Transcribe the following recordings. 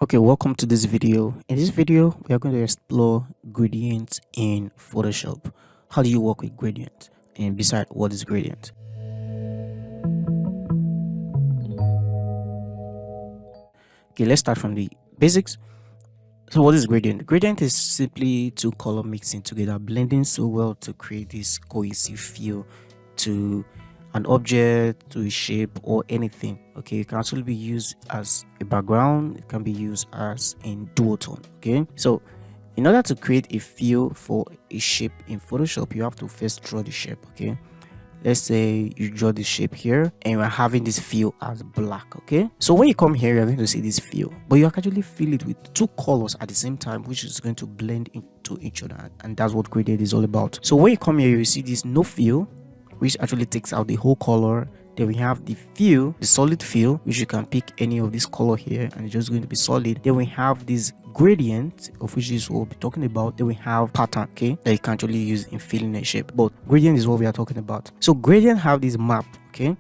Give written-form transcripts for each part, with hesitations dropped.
Okay, welcome to this video. In this video, we are going to explore gradients in Photoshop. How do you work with gradients? And besides, what is gradient? Okay, let's start from the basics. So what is gradient? Gradient is simply two color mixing together, blending so well to create this cohesive feel to an object, to a shape, or anything. Okay, it can actually be used as a background, it can be used as in duotone. Okay, so in order to create a feel for a shape in Photoshop, you have to first draw the shape. Okay, let's say you draw the shape here and we're having this feel as black. Okay, so when you come here, you're going to see this feel, but you can actually fill it with two colors at the same time, which is going to blend into each other, and that's what gradient is all about. So when you come here, you see this no fill, which actually takes out the whole color. Then we have the fill, the solid fill, which you can pick any of this color here and it's just going to be solid. Then we have this gradient, of which is what we'll be talking about. Then we have pattern, okay, that you can actually use in filling a shape, but gradient is what we are talking about. So gradient have this map, okay,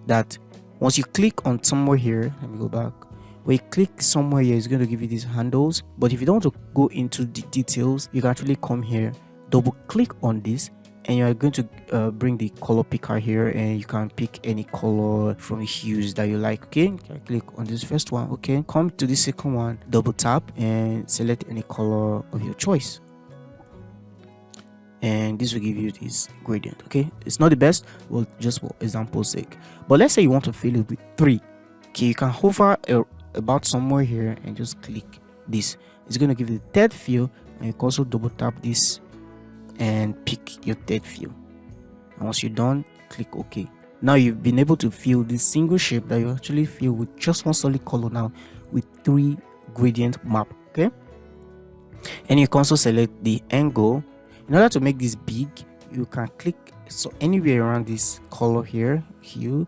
that once you click on somewhere here, let me go back. When you click somewhere here, it's going to give you these handles, but if you don't want to go into the details, you can actually come here, double click on this, and you are going to bring the color picker here, and you can pick any color from the hues that you like. Okay, click on this first one. Okay, come to the second one, double tap and select any color of your choice, and this will give you this gradient. Okay, it's not the best, well, just for example's sake. But let's say you want to fill it with 3. Okay, you can hover about somewhere here and just click this. It's going to give you the third fill, and you can also double tap this and pick your third fill, and once you're done, click OK. Now you've been able to fill this single shape that you actually fill with just one solid color now with 3 gradient map. Okay, and you can also select the angle. In order to make this big, you can click so anywhere around this color here, hue,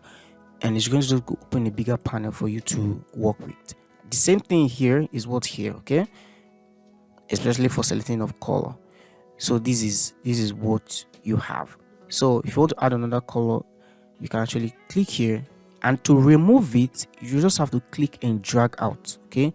and it's going to just open a bigger panel for you to work with. The same thing here is what's here, okay, especially for selecting of color. So this is what you have. So if you want to add another color, you can actually click here, and to remove it, you just have to click and drag out. Okay,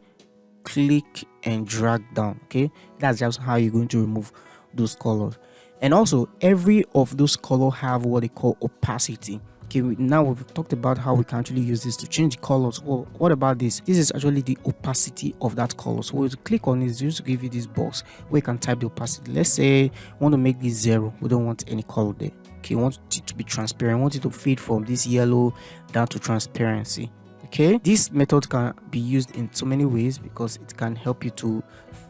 click and drag down. Okay, that's just how you're going to remove those colors. And also, every of those colors have what they call opacity. Okay, now we've talked about how we can actually use this to change the colors. Well, what about this? This is actually the opacity of that color. So we'll click on this just to give you this box where you can type the opacity. Let's say we want to make this 0. We don't want any color there. Okay, we want it to be transparent. We want it to fade from this yellow down to transparency. Okay, this method can be used in so many ways because it can help you to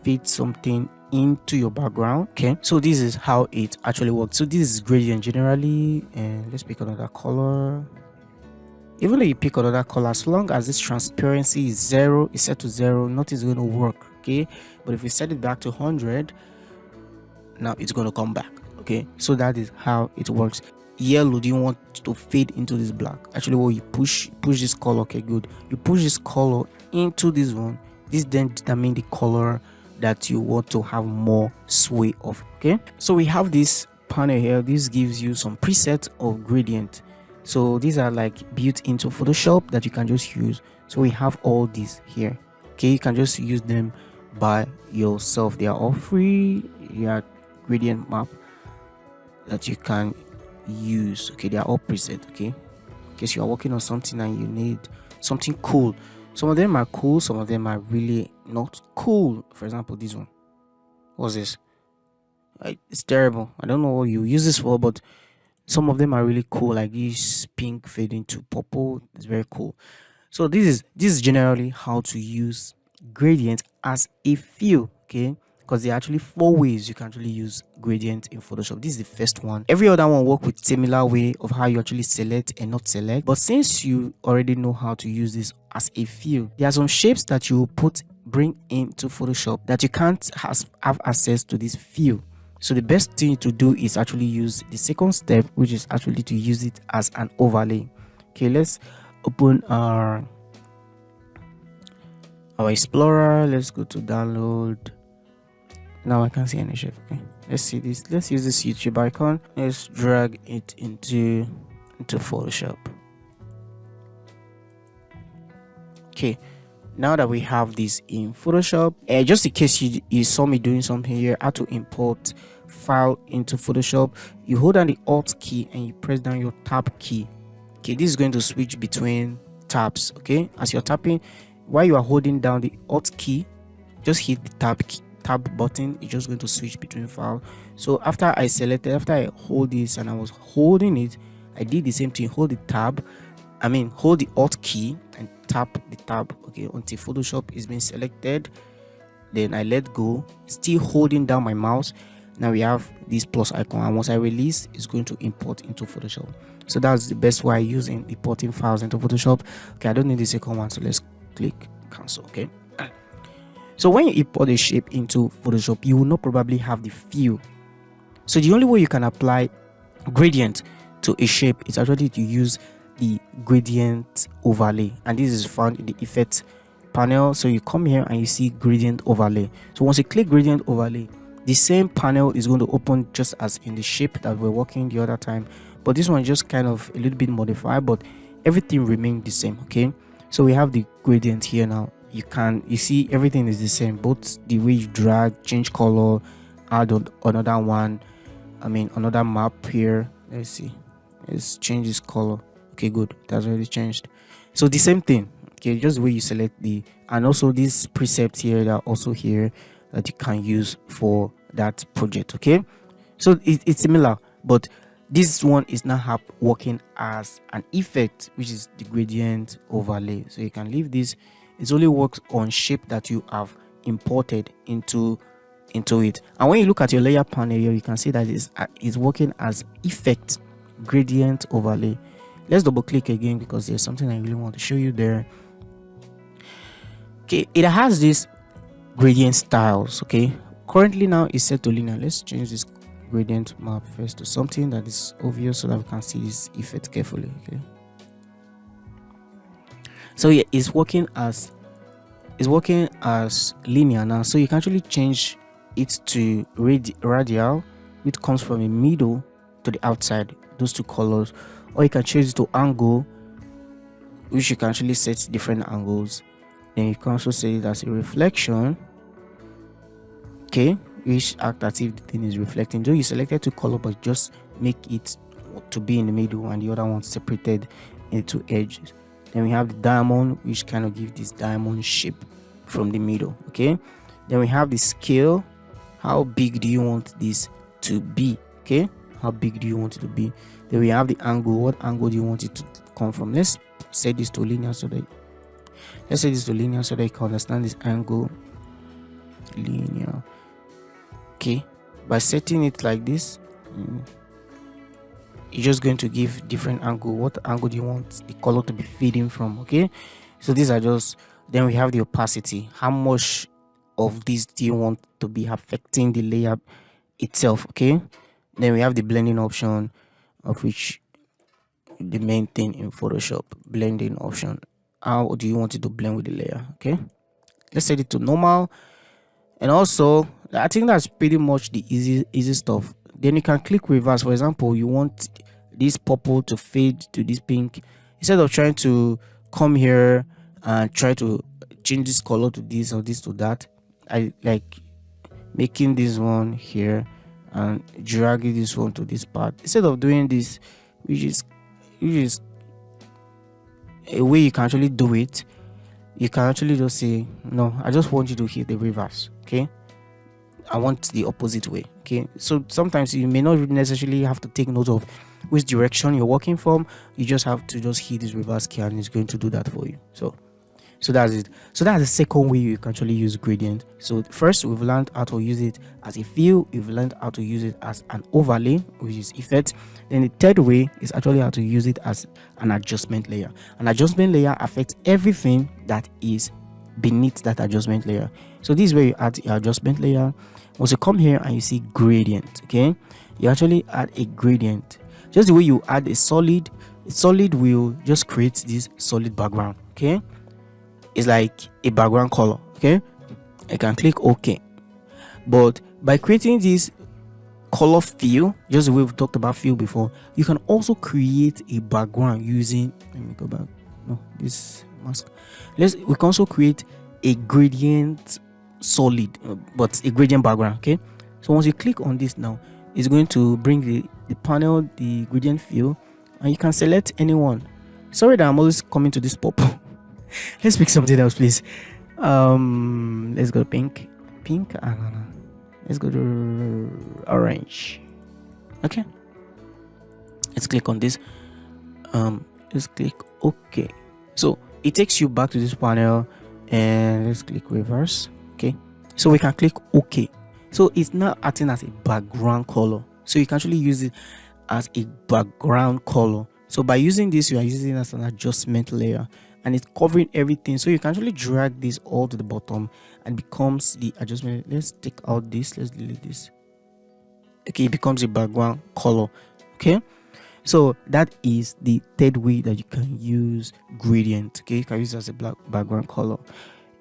fade something into your background. Okay, so this is how it actually works. So this is gradient generally, and let's pick another color. Even though you pick another color, as long as this transparency is 0, is set to 0, nothing's going to work. Okay, but if we set it back to 100, now it's going to come back. Okay, so that is how it works. Yellow, do you want to fade into this black? Actually, what you push this color. Okay, good, you push this color into this one. This then determine the color that you want to have more sway of. Okay, so we have this panel here. This gives you some presets of gradient. So these are like built into Photoshop that you can just use. So we have all these here. Okay, you can just use them by yourself. They are all free. Yeah, gradient map that you can use. Okay, they are all preset. Okay, in case you are working on something and you need something cool. Some of them are cool, some of them are really not cool. For example, this one. What's this? It's terrible. I don't know what you use this for, but some of them are really cool, like this pink fading to purple. It's very cool. So this is generally how to use gradient as a fill. Okay, because there are actually 4 ways you can actually use gradient in Photoshop. This is the first one. Every other one work with similar way of how you actually select and not select. But since you already know how to use this as a fill, there are some shapes that you bring into Photoshop that you can't have access to this fill. So the best thing to do is actually use the second step, which is actually to use it as an overlay. Okay, let's open our Explorer. Let's go to download. Now I can't see any shape. Okay, let's see this. Let's use this YouTube icon. Let's drag it into Photoshop. Okay, now that we have this in Photoshop, just in case you saw me doing something here, how to import file into Photoshop, you hold down the Alt key and you press down your tab key. Okay, this is going to switch between tabs. Okay, as you're tapping, while you are holding down the Alt key, just hit the tab button. It's just going to switch between file. So after I hold this and I was holding it, I did the same thing. Hold the Alt key and tap the tab, okay, until Photoshop is being selected. Then I let go, still holding down my mouse. Now we have this plus icon, and once I release, it's going to import into Photoshop. So that's the best way using importing files into Photoshop. Okay, I don't need the second one, so let's click cancel. Okay, so when you import a shape into Photoshop, you will not probably have the fill. So the only way you can apply gradient to a shape is actually to use the gradient overlay, and this is found in the effect panel. So you come here and you see gradient overlay. So once you click gradient overlay, the same panel is going to open just as in the shape that we're working the other time, but this one just kind of a little bit modified, but everything remained the same. Okay, so we have the gradient here. Now you see everything is the same, both the way you drag, change color, add another one, another map here. Let's see, let's change this color. Okay, good, that's already changed. So the same thing. Okay, just the way you select and also these precepts here that are also here that you can use for that project. Okay, so it's similar, but this one is now working as an effect, which is the gradient overlay. So you can leave this. It only works on shape that you have imported into it. And when you look at your layer panel here, you can see that it's working as effect gradient overlay. Let's double click again because there's something I really want to show you there. Okay, it has this gradient styles. Okay, currently now it's set to linear. Let's change this gradient map first to something that is obvious so that we can see this effect carefully. Okay, so yeah, it's working as linear now, so you can actually change it to radial, which comes from the middle to the outside, those two colors, or you can change it to angle, which you can actually set different angles. Then you can also set it as a reflection, okay, which act as if the thing is reflecting. Though you selected two color, but just make it to be in the middle and the other one separated into edges. Then we have the diamond, which kind of give this diamond shape from the middle. Okay, then we have the scale. How big do you want this to be? Okay, how big do you want it to be? Then we have the angle. What angle do you want it to come from? Let's set this to linear so that you can understand this angle. Linear. Okay, by setting it like this, you're just going to give different angle. What angle do you want the color to be feeding from? Okay, so these are just. Then we have the opacity. How much of this do you want to be affecting the layer itself? Okay, then we have the blending option, of which the main thing in Photoshop, blending option. How do you want it to blend with the layer? Okay, let's set it to normal. And also, I think that's pretty much the easy stuff. Then you can click reverse. For example, you want this purple to fade to this pink. Instead of trying to come here and try to change this color to this or this to that, I like making this one here and dragging this one to this part. Instead of doing this, which is a way you can actually do it, you can actually just say, no, I just want you to hit the reverse. Okay, I want the opposite way. Okay, so sometimes you may not necessarily have to take note of which direction you're working from. You just have to just hit this reverse key and it's going to do that for you. So that's it. So that's the second way you can actually use gradient. So first, we've learned how to use it as a fill. We've learned how to use it as an overlay, which is effect. Then the third way is actually how to use it as an adjustment layer. An adjustment layer affects everything that is beneath that adjustment layer. So this is where you add your adjustment layer. Once you come here and you see gradient, okay, you actually add a gradient. Just the way you add a solid will just create this solid background. Okay, it's like a background color. Okay, I can click OK. But by creating this color fill, just the way we've talked about fill before, you can also create a background using, let me go back, no, this mask. We can also create a gradient solid, but a gradient background. Okay, so once you click on this now, it's going to bring the panel, the gradient fill, and you can select anyone. Sorry that I'm always coming to this pop. Let's pick something else, please. Let's go pink. Pink. No. Let's go to orange. Okay. Let's click on this. Let's click OK. So it takes you back to this panel, and let's click reverse. Okay. So we can click OK. So it's now acting as a background color. So you can actually use it as a background color. So by using this, you are using it as an adjustment layer, and it's covering everything. So you can actually drag this all to the bottom and becomes the adjustment. Let's take out this. Let's delete this. Okay, it becomes a background color. Okay, so that is the third way that you can use gradient. Okay, you can use it as a black background color.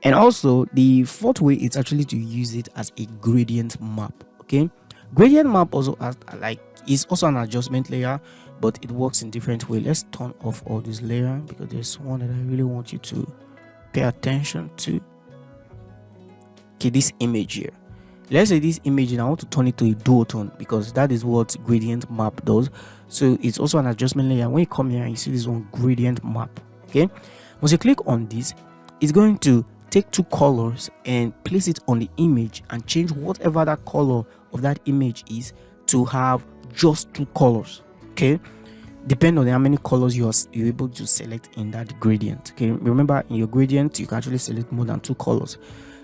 And also the fourth way is actually to use it as a gradient map. Okay, gradient map also has is also an adjustment layer, but it works in different way. Let's turn off all this layer because there's one that I really want you to pay attention to. Okay, this image here. Let's say this image, and I want to turn it to a duotone because that is what gradient map does. So it's also an adjustment layer. When you come here and you see this one, gradient map. Okay, once you click on this, it's going to take two colors and place it on the image and change whatever that color of that image is to have just two colors. Okay, depending on how many colors you're able to select in that gradient. Okay, remember in your gradient you can actually select more than two colors,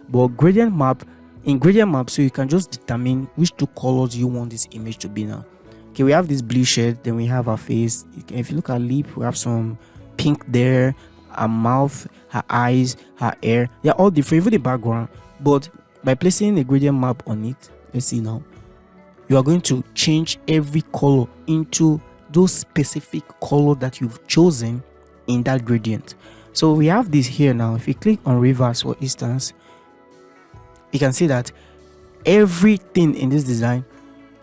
but gradient map, in gradient map, so you can just determine which two colors you want this image to be now. Okay, we have this blue shade, then we have our face. If you look at lip, we have some pink there, her mouth, her eyes, her hair, they're all different, even the background. But by placing a gradient map on it, let's see now, you are going to change every color into those specific color that you've chosen in that gradient. So we have this here now. If you click on reverse, for instance, you can see that everything in this design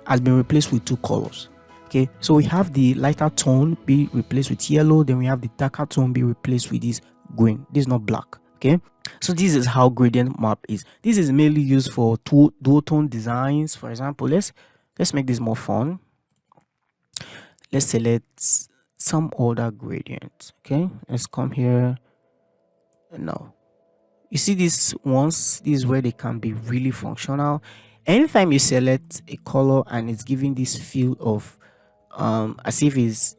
has been replaced with two colors. Okay, so we have the lighter tone be replaced with yellow, then we have the darker tone be replaced with this green. This is not black. Okay, so this is how gradient map is. This is mainly used for duotone designs. For example, let's make this more fun. Let's select some other gradient. Okay, let's come here. Now you see these ones, this is where they can be really functional. Anytime you select a color and it's giving this feel of as if it's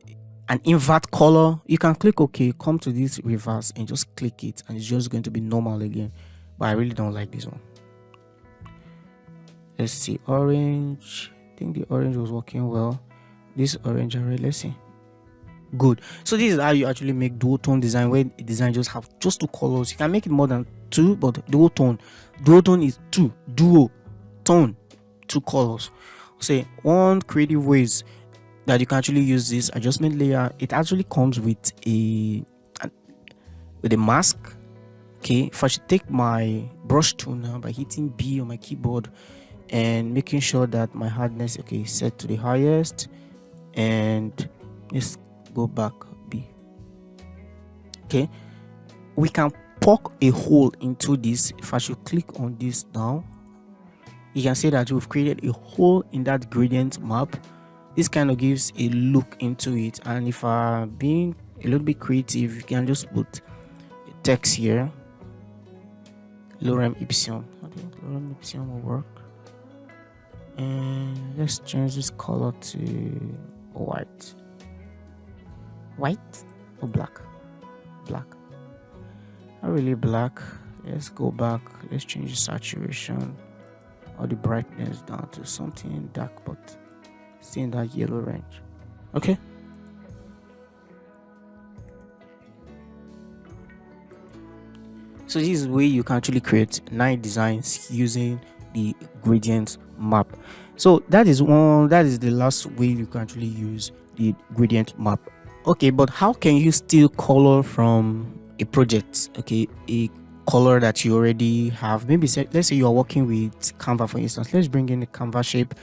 an invert color, you can click OK, come to this reverse and just click it, and it's just going to be normal again. But I really don't like this one. Let's see, orange. I think the orange was working well. This orange and red, let's see. Good. So this is how you actually make duotone design, where a design just have just two colors. You can make it more than two, but duotone is two, duo tone, two colors. Say one creative ways that you can actually use this adjustment layer. It actually comes with a mask. Okay, if I should take my brush tool now by hitting B on my keyboard and making sure that my hardness is set to the highest, and let's go back B. Okay, we can poke a hole into this. If I should click on this now, you can see that we've created a hole in that gradient map. This kind of gives a look into it, and if I'm being a little bit creative, you can just put a text here, lorem ipsum. I think lorem ipsum will work, and let's change this color to white or black, not really black. Let's go back, let's change the saturation or the brightness down to something dark, but still in that yellow range. Okay, so this is where you can actually create nice designs using the gradient map. So that is the last way you can actually use the gradient map. Okay, but how can you steal color from a project? Okay, a color that you already have. Maybe let's say you are working with Canva, for instance. Let's bring in the Canva shape.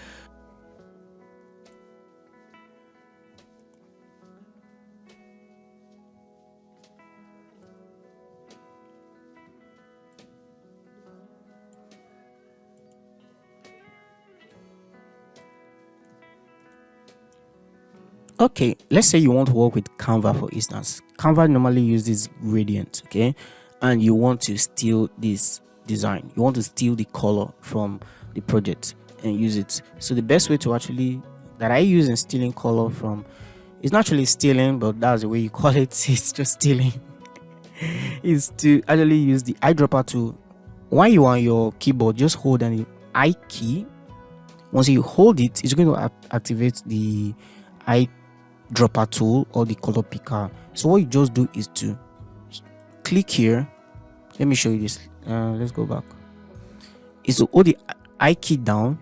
Okay, let's say you want to work with Canva, for instance. Canva normally uses gradient, okay, and you want to steal this design, you want to steal the color from the project and use it. So the best way to actually that I use in stealing color from, it's not actually stealing, but that's the way you call it, it's just stealing, is to actually use the eyedropper tool. When you are on your keyboard, just hold down the I key. Once you hold it, it's going to activate the eyedropper tool or the color picker. So what you just do is to click here. Let me show you this. Let's go back. Is to hold the I key down,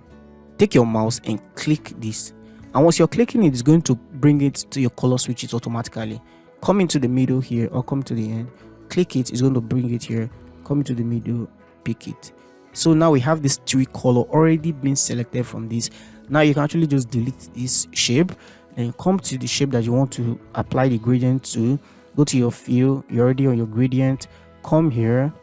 take your mouse and click this. And once you're clicking it, it's going to bring it to your color switches automatically. Come into the middle here or come to the end, click it, it's going to bring it here. Come into the middle, pick it. So now we have this tree color already been selected from this. Now you can actually just delete this shape and come to the shape that you want to apply the gradient to. Go to your fill, you're already on your gradient. Come here,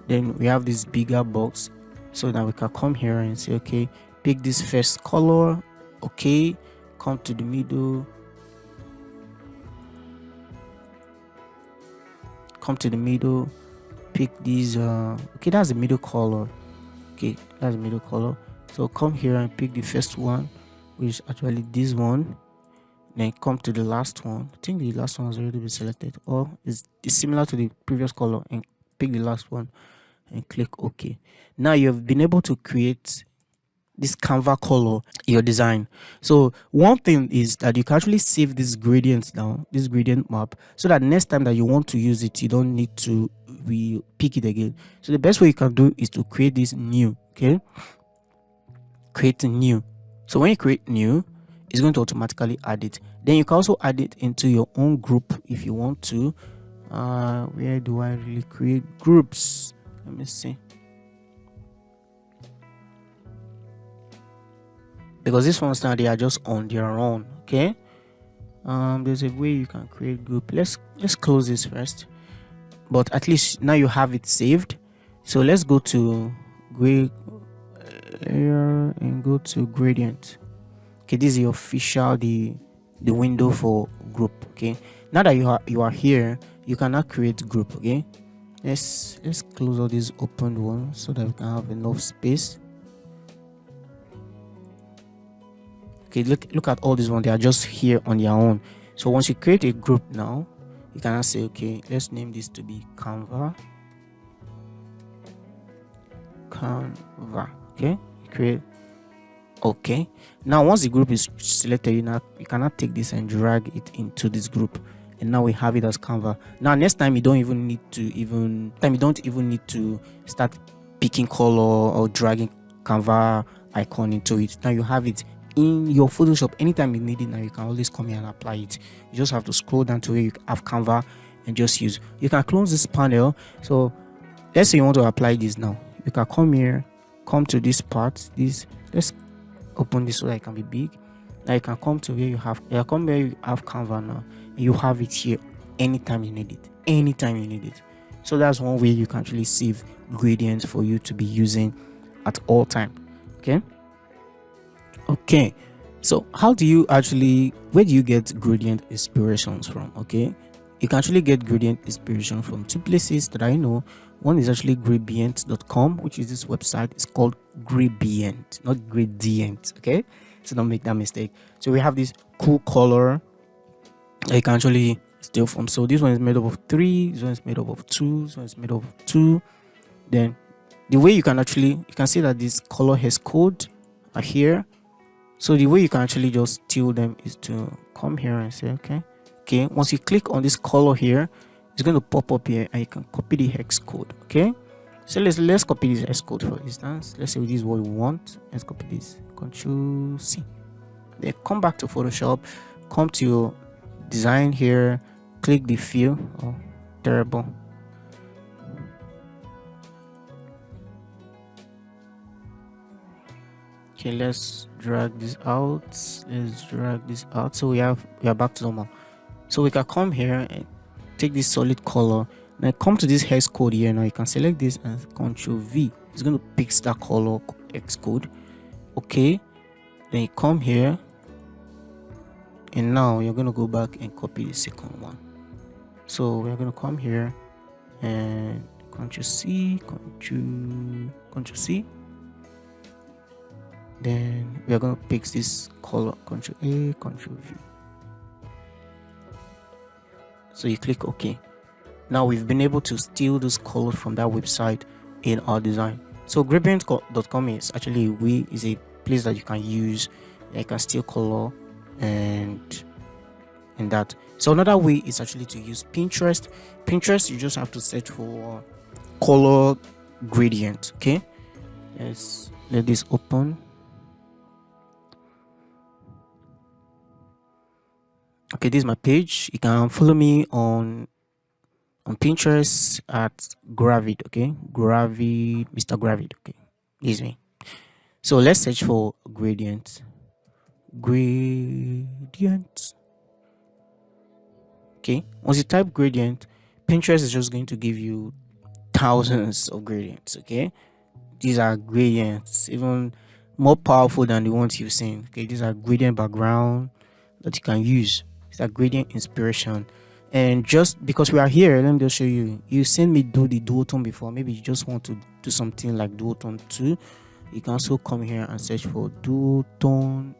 then we have this bigger box. So now we can come here and say, okay, pick this first color, okay, come to the middle, pick these okay, that's the middle color. Okay, that's the middle color. So come here and pick the first one, which is actually this one. Then come to the last one. I think the last one has already been selected, or it's similar to the previous color, and pick the last one and click OK. Now you've been able to create this Canva color your design. So one thing is that you can actually save this gradient down, this gradient map, so that next time that you want to use it, you don't need to pick it again. So the best way you can do is to create this new. Okay, create a new. So when you create new, it's going to automatically add it. Then you can also add it into your own group if you want to. Where do I really create groups? Let me see. Because this ones now, they are just on their own. Okay, there's a way you can create group. Let's close this first, but at least now you have it saved. So let's go to layer and go to gradient. Okay, this is the official the window for group. Okay, now that you are here, you cannot create group. Okay, let's close all these open ones so that we can have enough space. Okay, look at all these ones, they are just here on their own. So once you create a group now, you can say, okay, let's name this to be Canva. Okay, create. Okay, now once the group is selected, you cannot take this and drag it into this group, and now we have it as Canva. Now next time you don't even need to start picking color or dragging Canva icon into it. Now you have it in your Photoshop. Anytime you need it, now you can always come here and apply it. You just have to scroll down to where you have Canva and just use. You can close this panel. So let's say you want to apply this now. You can come here, come to this part. Let's open this so that it can be big. Now you can come to where you have Canva now, and you have it here anytime you need it. So that's one way you can actually save gradients for you to be using at all time. Okay, so where do you get gradient inspirations from? Okay, you can actually get gradient inspiration from two places that I know. One is actually gradient.com, which is this website. It's called gradient, not gradient. Okay, so don't make that mistake. So we have this cool color that you can actually steal from. So this one is made up of 3, this one is made up of 2, this one is made up of 2. Then the way you can see that this color has code are here. So the way you can actually just steal them is to come here and say, okay, once you click on this color here, it's going to pop up here and you can copy the hex code. Okay, so let's copy this hex code for instance. Let's say this is what we want. Let's copy this, Ctrl C. Then come back to Photoshop, come to your design here, click the fill. Oh, terrible. Okay, let's drag this out. So we are back to normal. So we can come here and take this solid color. Now come to this hex code here. Now you can select this and Ctrl V. It's going to pick that color hex code. Okay, then you come here, and now you're going to go back and copy the second one. So we're going to come here and Ctrl C, Ctrl C. Then we are going to pick this color, Ctrl A, Ctrl V. So you click OK. Now we've been able to steal this color from that website in our design. So gradient.com is actually a place that you can use. You can steal color and that. So another way is actually to use Pinterest. Pinterest, you just have to search for color gradient. Okay, let's let this open. Okay, this is my page. You can follow me on Pinterest at Gravid. Okay, Gravid, Mr. Gravid. Okay, this is me. So let's search for gradient. Okay, once you type gradient, Pinterest is just going to give you thousands of gradients. Okay, these are gradients, even more powerful than the ones you've seen. Okay, these are gradient background that you can use. These are gradient inspiration. And just because we are here, let me just show you. You seen me do the Doutone before. Maybe you just want to do something like Doutone 2. You can also come here and search for Doutone.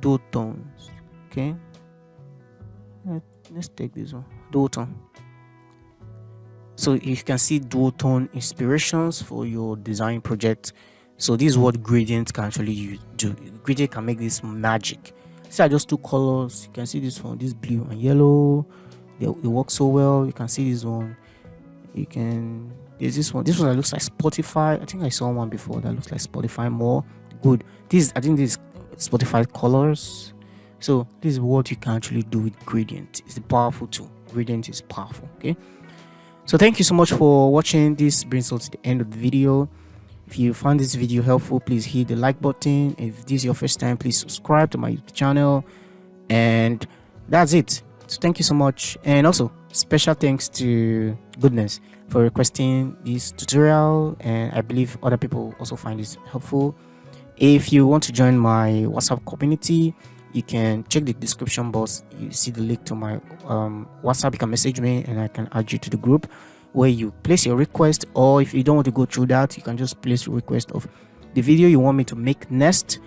Doutones. Okay, let's take this one, Doutone. So you can see Doutone inspirations for your design project. So this is what gradient can actually do. Gradient can make this magic. These are just two colors. You can see this one, this blue and yellow. They work so well. You can see this one. There's this one that looks like Spotify. I think I saw one before that looks like Spotify more. Good. I think this is Spotify colors. So this is what you can actually do with gradient. It's a powerful tool. Gradient is powerful. Okay, so thank you so much for watching. This brings us to the end of the video. If you found this video helpful, please hit the like button. If this is your first time, please subscribe to my YouTube channel. And that's it. So thank you so much. And also special thanks to Goodness for requesting this tutorial, and I believe other people also find this helpful. If you want to join my WhatsApp community, you can check the description box. You see the link to my WhatsApp. You can message me and I can add you to the group where you place your request. Or if you don't want to go through that, you can just place your request of the video you want me to make next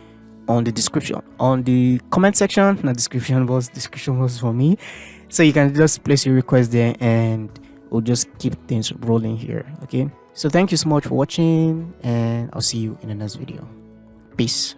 on the description, on the comment section. Not description box for me. So you can just place your request there and we'll just keep things rolling here. Okay, so thank you so much for watching, and I'll see you in the next video. Peace.